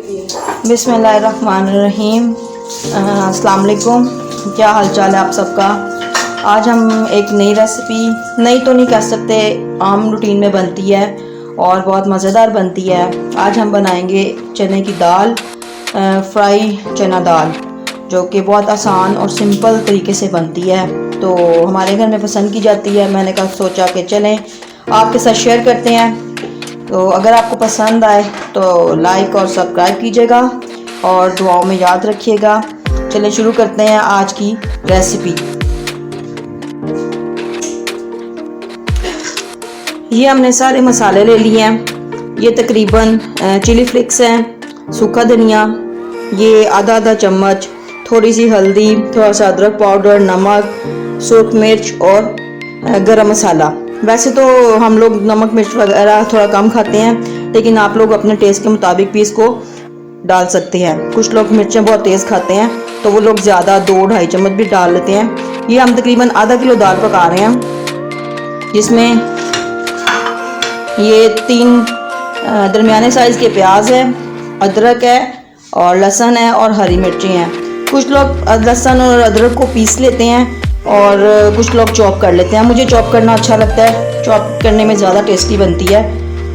बिस्मिल्लाहिर्रहमानिर्रहीम। अस्सलाम वालेकुम। क्या हाल चाल है आप सबका। आज हम एक नई रेसिपी, नई तो नहीं कह सकते, आम रूटीन में बनती है और बहुत मज़ेदार बनती है। आज हम बनाएंगे चने की दाल, फ्राई चना दाल, जो कि बहुत आसान और सिंपल तरीके से बनती है। तो हमारे घर में पसंद की जाती है। मैंने कहा सोचा कि चलें आपके साथ शेयर करते हैं। तो अगर आपको पसंद आए तो लाइक और सब्सक्राइब कीजिएगा और दुआओं में याद रखिएगा। चलिए शुरू करते हैं आज की रेसिपी। ये हमने सारे मसाले ले लिए हैं। ये तकरीबन चिली फ्लिक्स हैं, सूखा धनिया, ये आधा चम्मच, थोड़ी सी हल्दी, थोड़ा सा अदरक पाउडर, नमक, सूख मिर्च और गरम मसाला। वैसे तो हम लोग नमक मिर्च वगैरह थोड़ा कम खाते हैं, लेकिन आप लोग अपने टेस्ट के मुताबिक भी इसको डाल सकते हैं। कुछ लोग मिर्चें बहुत तेज़ खाते हैं तो वो लोग ज़्यादा 2-2.5 चम्मच भी डाल लेते हैं। ये हम तकरीबन आधा किलो दाल पका रहे हैं, जिसमें ये 3 दरमियाने साइज़ के प्याज है, अदरक है और लहसुन है और हरी मिर्ची हैं। कुछ लोग लहसुन और अदरक को पीस लेते हैं और कुछ लोग चॉप कर लेते हैं। मुझे चॉप करना अच्छा लगता है, चॉप करने में ज़्यादा टेस्टी बनती है।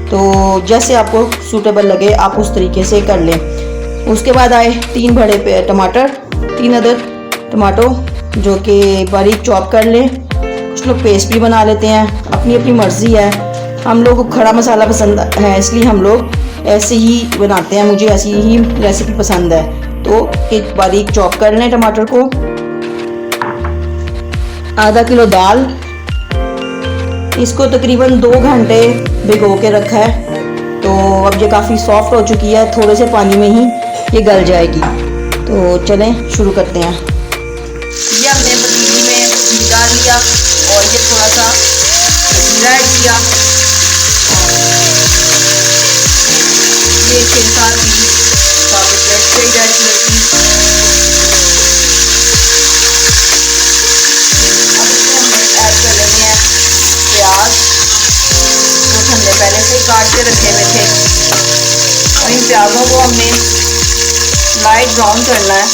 तो जैसे आपको सूटेबल लगे आप उस तरीके से कर लें। उसके बाद आए 3 बड़े टमाटर, 3 अदद टमाटो, जो कि बारीक चॉप कर लें। कुछ लोग पेस्ट भी बना लेते हैं, अपनी अपनी मर्ज़ी है। हम लोग को खड़ा मसाला पसंद है, इसलिए हम लोग ऐसे ही बनाते हैं। मुझे ऐसी ही रेसिपी पसंद है। तो एक बारीक चॉप कर लें टमाटर को। आधा किलो दाल, इसको तकरीबन 2 घंटे भिगो के रखा है। तो अब ये काफ़ी सॉफ्ट हो चुकी है, थोड़े से पानी में ही ये गल जाएगी। तो चलें शुरू करते हैं। ये हमने पतीली में घी डाल लिया और ये थोड़ा सा जीरा ऐड किया। ये 6-7 पीस रेड की। प्याज जो हमने पहले से ही काट के रखे हुए थे, और इन प्याज़ों को हमने लाइट ब्राउन करना है।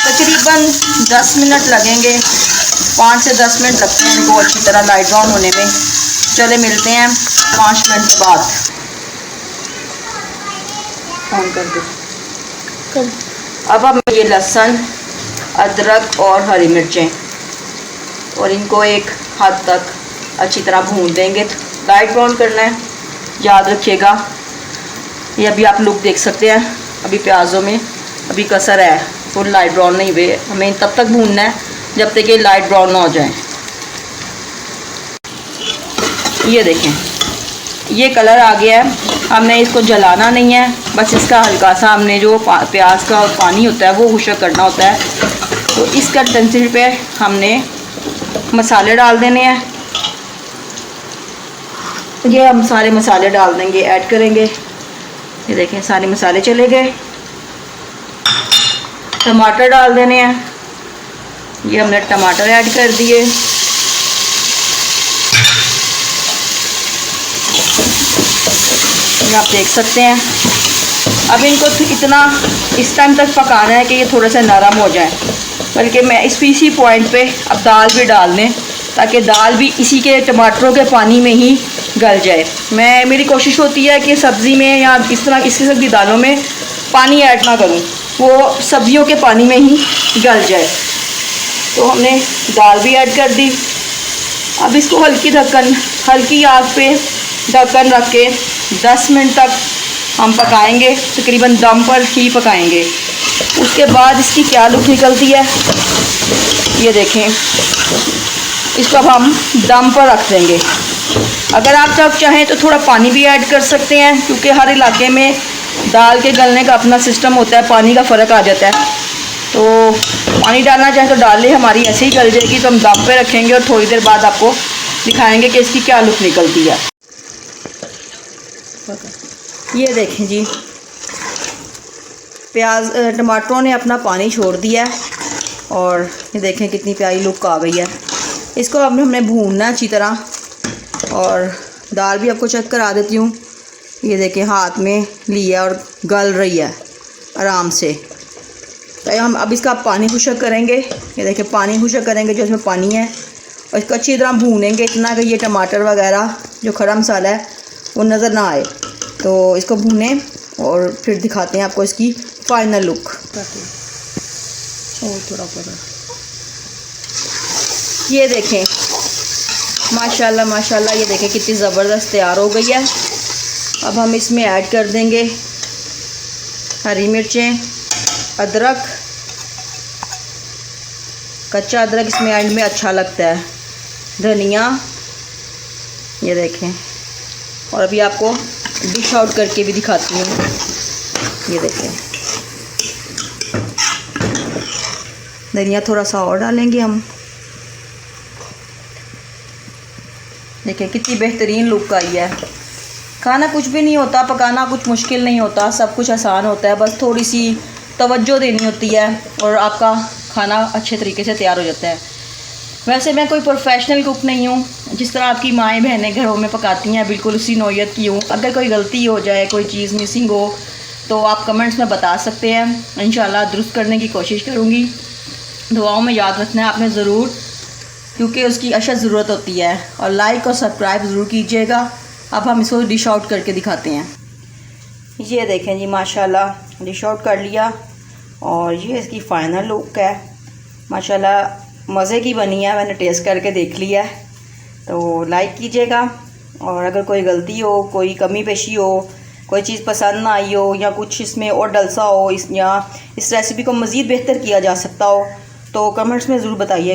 तकरीबन 10 मिनट लगेंगे, 5 से 10 मिनट लगते हैं इनको अच्छी तरह लाइट ब्राउन होने में। चले मिलते हैं 5 मिनट के बाद। ऑन कर दो। अब हम ये लहसुन, अदरक और हरी मिर्चें, और इनको एक हद तक अच्छी तरह भून देंगे। लाइट ब्राउन करना है, याद रखिएगा। ये अभी आप लोग देख सकते हैं, अभी प्याज़ों में अभी कसर है, फुल लाइट ब्राउन नहीं हुए। हमें तब तक भूनना है जब तक ये लाइट ब्राउन ना हो जाए। ये देखें, ये कलर आ गया है। हमने इसको जलाना नहीं है, बस इसका हल्का सा हमने जो प्याज का पानी होता है वो खुश्क करना होता है। तो इस कंसिस्टेंसी पे हमने मसाले डाल देने हैं। ये हम सारे मसाले डाल देंगे, ऐड करेंगे। ये देखें सारे मसाले चले गए। टमाटर डाल देने हैं। ये हमने टमाटर ऐड कर दिए। आप देख सकते हैं। अब इनको इतना इस टाइम तक पकाना है कि ये थोड़ा सा नरम हो जाए। बल्कि मैं इसी पॉइंट पे अब दाल भी डाल दें, ताकि दाल भी इसी के टमाटरों के पानी में ही गल जाए। मेरी कोशिश होती है कि सब्ज़ी में या इस तरह इस किस्म की दालों में पानी ऐड ना करूं, वो सब्जियों के पानी में ही गल जाए। तो हमने दाल भी ऐड कर दी। अब इसको हल्की आग पे ढक्कन रख के 10 मिनट तक हम पकाएंगे। तकरीबन दम पर ही पकाएंगे। उसके बाद इसकी क्या लुक निकलती है ये देखें। इसको अब हम दम पर रख देंगे। अगर आप जब चाहें तो थोड़ा पानी भी ऐड कर सकते हैं, क्योंकि हर इलाके में दाल के गलने का अपना सिस्टम होता है, पानी का फ़र्क आ जाता है। तो पानी डालना चाहें तो डाल लें, हमारी ऐसे ही गल जाएगी। तो हम दम पे रखेंगे और थोड़ी देर बाद आपको दिखाएंगे कि इसकी क्या लुक निकलती है। ये देखें जी, प्याज टमाटरों ने अपना पानी छोड़ दिया है और ये देखें कितनी प्यारी लुक आ गई है। इसको अब हमने भूनना अच्छी तरह। और दाल भी आपको चेक करा देती हूँ। ये देखें हाथ में लिया और गल रही है आराम से। तो हम अब इसका पानी खुशक करेंगे। ये देखें पानी खुशक करेंगे जो इसमें पानी है, और इसको अच्छी तरह भूनेंगे इतना कि ये टमाटर वगैरह जो खड़ा मसाला है वो नज़र ना आए। तो इसको भूनें और फिर दिखाते हैं आपको इसकी फाइनल लुक। थोड़ा ये देखें माशाल्लाह माशाल्लाह, ये देखें कितनी ज़बरदस्त तैयार हो गई है। अब हम इसमें ऐड कर देंगे हरी मिर्चें, अदरक, कच्चा अदरक इसमें एंड में अच्छा लगता है, धनिया, ये देखें। और अभी आपको डिश आउट करके भी दिखाती हूँ। ये देखें धनिया थोड़ा सा और डालेंगे हम। देखिए कितनी बेहतरीन लुक आई है। खाना कुछ भी नहीं होता, पकाना कुछ मुश्किल नहीं होता, सब कुछ आसान होता है। बस थोड़ी सी तवज्जो देनी होती है और आपका खाना अच्छे तरीके से तैयार हो जाता है। वैसे मैं कोई प्रोफेशनल कुक नहीं हूँ, जिस तरह आपकी माएँ बहनें घरों में पकाती हैं बिल्कुल उसी नौयत की हूँ। अगर कोई गलती हो जाए, कोई चीज़ मिसिंग हो तो आप कमेंट्स में बता सकते हैं। इंशाल्लाह दुरुस्त करने की कोशिश करूँगी। दुआओं में याद रखना है आपने ज़रूर, क्योंकि उसकी अशद ज़रूरत होती है। और लाइक और सब्सक्राइब ज़रूर कीजिएगा। अब हम इसको डिश आउट करके दिखाते हैं। ये देखें जी माशाल्लाह डिश आउट कर लिया और ये इसकी फ़ाइनल लुक है। माशाल्लाह मज़े की बनी है, मैंने टेस्ट करके देख लिया है। तो लाइक कीजिएगा, और अगर कोई गलती हो, कोई कमी पेशी हो, कोई चीज़ पसंद ना आई हो या कुछ इसमें और डलसा हो, या इस रेसिपी को मज़ीद बेहतर किया जा सकता हो तो कमेंट्स में ज़रूर बताइए।